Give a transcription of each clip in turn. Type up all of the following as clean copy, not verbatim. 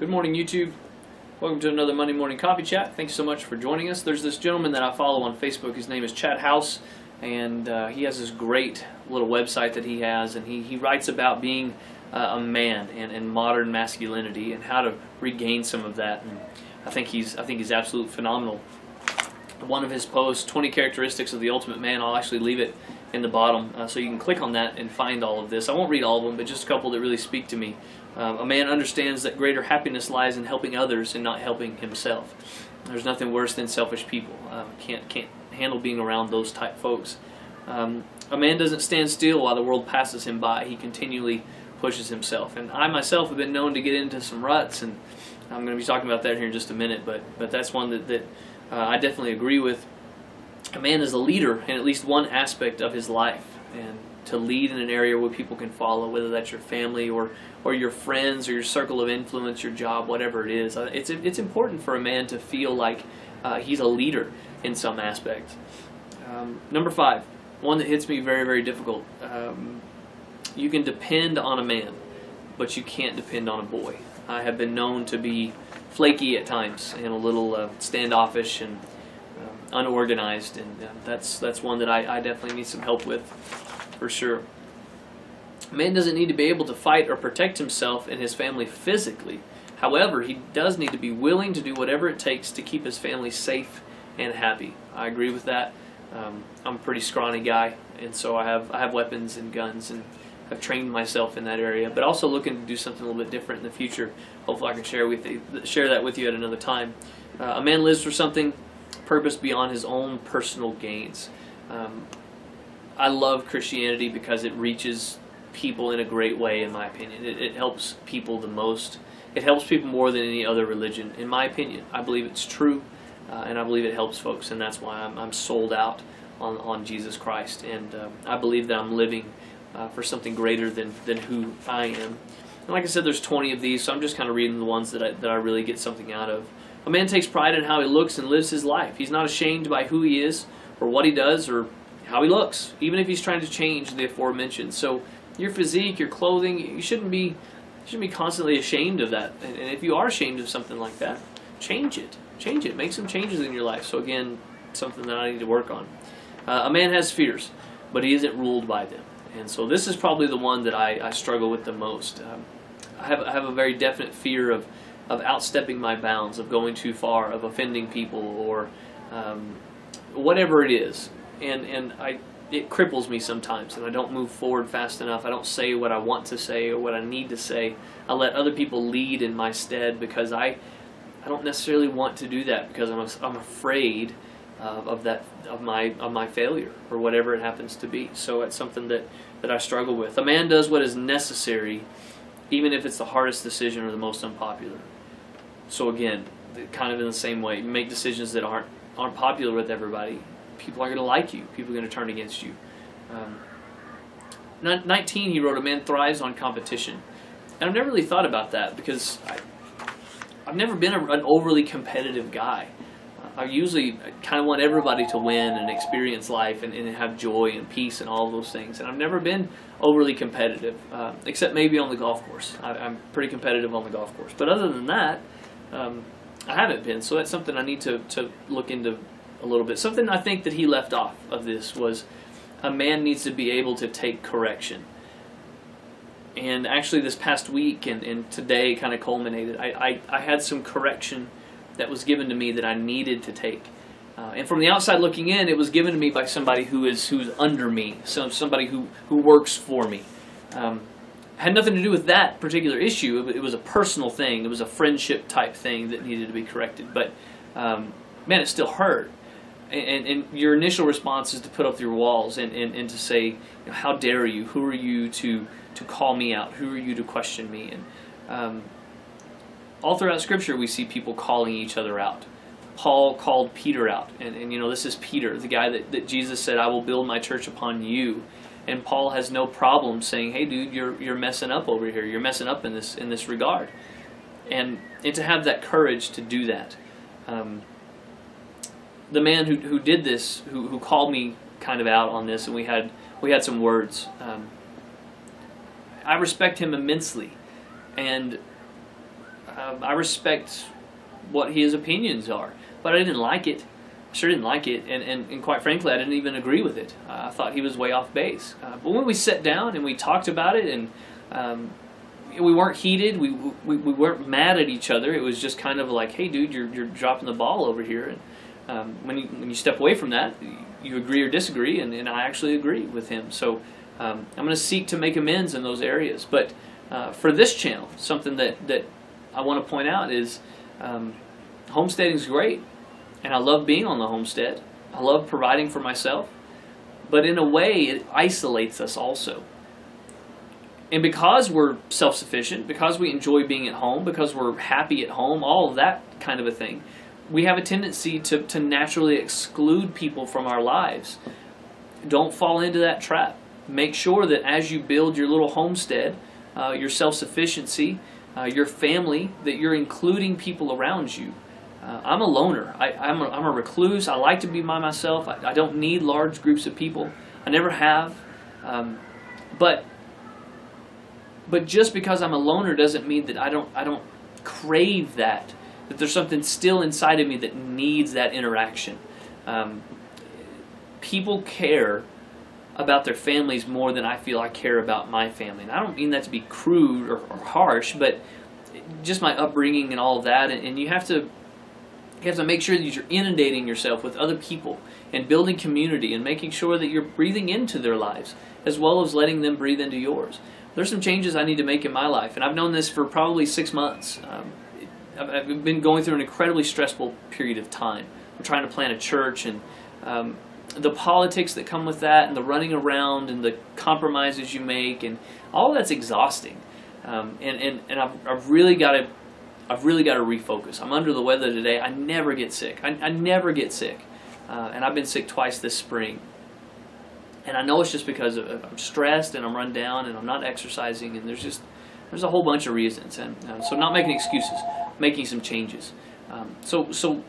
Good morning, YouTube. Welcome to another Monday Morning Coffee Chat. Thanks so much for joining us. There's this gentleman that I follow on Facebook. His name is Chad House, and he has this great little website that he has, and he writes about being a man and modern masculinity and how to regain some of that. And I think he's absolutely phenomenal. One of his posts, 20 characteristics of the ultimate man, I'll actually leave it in the bottom so you can click on that and find all of this. I won't read all of them, but just a couple that really speak to me. A man understands that greater happiness lies in helping others and not helping himself. There's nothing worse than selfish people. Can't handle being around those type folks. A man doesn't stand still while the world passes him by. He continually pushes himself. And I myself have been known to get into some ruts, and I'm going to be talking about that here in just a minute, but that's one that I definitely agree with. A man is a leader in at least one aspect of his life, and to lead in an area where people can follow, whether that's your family or your friends or your circle of influence, your job, whatever it is. It's important for a man to feel like he's a leader in some aspect. Number 5, one that hits me very, very difficult. You can depend on a man, but you can't depend on a boy. I have been known to be flaky at times and a little standoffish and unorganized, and that's one that I definitely need some help with, for sure. A man doesn't need to be able to fight or protect himself and his family physically. However, he does need to be willing to do whatever it takes to keep his family safe and happy. I agree with that. I'm a pretty scrawny guy, and so I have weapons and guns, and I've trained myself in that area, but also looking to do something a little bit different in the future. Hopefully I can share that with you at another time. A man lives for something, purpose beyond his own personal gains. I love Christianity because it reaches people in a great way, in my opinion. It helps people the most. It helps people more than any other religion, in my opinion. I believe it's true, and I believe it helps folks, and that's why I'm sold out on Jesus Christ. And I believe that I'm living for something greater than who I am. And like I said, there's 20 of these, so I'm just kind of reading the ones that I really get something out of. A man takes pride in how he looks and lives his life. He's not ashamed by who he is or what he does or how he looks, even if he's trying to change the aforementioned. So your physique, your clothing, you shouldn't be constantly ashamed of that. And if you are ashamed of something like that, change it. Make some changes in your life. So again, something that I need to work on. A man has fears, but he isn't ruled by them. And so this is probably the one that I struggle with the most. I have a very definite fear of outstepping my bounds, of going too far, of offending people, or whatever it is. And it cripples me sometimes, and I don't move forward fast enough. I don't say what I want to say or what I need to say. I let other people lead in my stead because I don't necessarily want to do that, because I'm afraid of my failure or whatever it happens to be. So it's something that I struggle with. A man does what is necessary, even if it's the hardest decision or the most unpopular. So again, kind of in the same way, you make decisions that aren't popular with everybody. People aren't going to like you. People are going to turn against you. 19, he wrote, a man thrives on competition. And I've never really thought about that, because I've never been an overly competitive guy. I usually kind of want everybody to win and experience life and have joy and peace and all of those things. And I've never been overly competitive, except maybe on the golf course. I'm pretty competitive on the golf course. But other than that, I haven't been. So that's something I need to look into a little bit. Something I think that he left off of this was a man needs to be able to take correction. And actually this past week and today kind of culminated. I had some correction that was given to me that I needed to take. And from the outside looking in, it was given to me by somebody who's under me, somebody who works for me. Had nothing to do with that particular issue. It was a personal thing. It was a friendship type thing that needed to be corrected. But man, it still hurt. And your initial response is to put up your walls and to say, how dare you? Who are you to call me out? Who are you to question me? And all throughout Scripture, we see people calling each other out. Paul called Peter out, and this is Peter, the guy that Jesus said, I will build my church upon you. And Paul has no problem saying, hey dude, you're messing up over here. You're messing up in this regard. And to have that courage to do that. The man who did this, who called me kind of out on this, and we had some words. I respect him immensely, and I respect what his opinions are, but I didn't like it. I sure didn't like it, and quite frankly, I didn't even agree with it. I thought he was way off base. But when we sat down and we talked about it, and we weren't heated, we weren't mad at each other. It was just kind of like, hey, dude, you're dropping the ball over here. And when you step away from that, you agree or disagree, and I actually agree with him. So I'm going to seek to make amends in those areas. But for this channel, something that I want to point out is homesteading is great, and I love being on the homestead. I love providing for myself, but in a way, it isolates us also. And because we're self-sufficient, because we enjoy being at home, because we're happy at home, all of that kind of a thing, we have a tendency to naturally exclude people from our lives. Don't fall into that trap. Make sure that as you build your little homestead, your self-sufficiency, your family, that you're including people around you. I'm a loner. I'm a recluse. I like to be by myself. I don't need large groups of people. I never have. But just because I'm a loner doesn't mean that I don't crave that. That there's something still inside of me that needs that interaction. People care about their families more than I feel I care about my family. And I don't mean that to be crude or harsh, but just my upbringing and all of that. And you have to make sure that you're inundating yourself with other people and building community and making sure that you're breathing into their lives as well as letting them breathe into yours. There's some changes I need to make in my life, and I've known this for probably 6 months. I've been going through an incredibly stressful period of time. I'm trying to plant a church, and the politics that come with that, and the running around, and the compromises you make, and all that's exhausting. And I've really got to refocus. I'm under the weather today. I never get sick. I never get sick, and I've been sick twice this spring. And I know it's just because I'm stressed and I'm run down and I'm not exercising, and there's a whole bunch of reasons. And so not making excuses, making some changes. So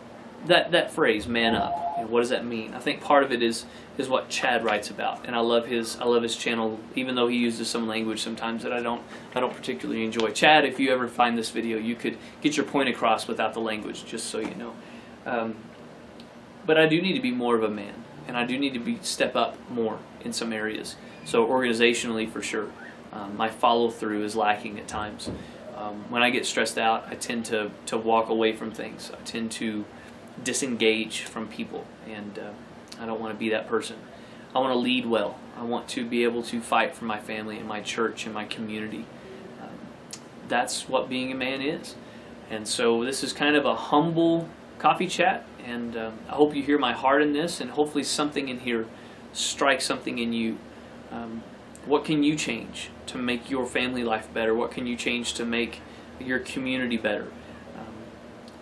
that phrase, man up, what does that mean? I think part of it is what Chad writes about, and I love his channel, even though he uses some language sometimes that I don't particularly enjoy. Chad, if you ever find this video, you could get your point across without the language, just so you know. But I do need to be more of a man, and I do need to step up more in some areas. So organizationally, for sure, my follow-through is lacking at times. When I get stressed out, I tend to walk away from things. I tend to disengage from people, and I don't want to be that person. I want to lead well. I want to be able to fight for my family and my church and my community. That's what being a man is. And so this is kind of a humble coffee chat, and I hope you hear my heart in this, and hopefully something in here strikes something in you. What can you change to make your family life better? What can you change to make your community better?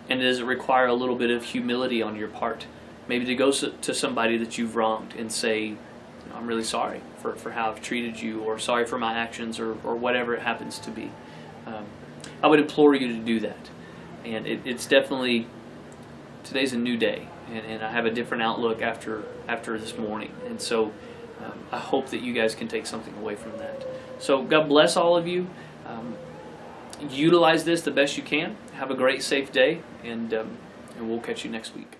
And does it require a little bit of humility on your part? Maybe to go to somebody that you've wronged and say, I'm really sorry for how I've treated you, or sorry for my actions, or whatever it happens to be. I would implore you to do that. And it's definitely, today's a new day, and I have a different outlook after this morning. And so I hope that you guys can take something away from that. So God bless all of you. Utilize this the best you can. Have a great, safe day, and we'll catch you next week.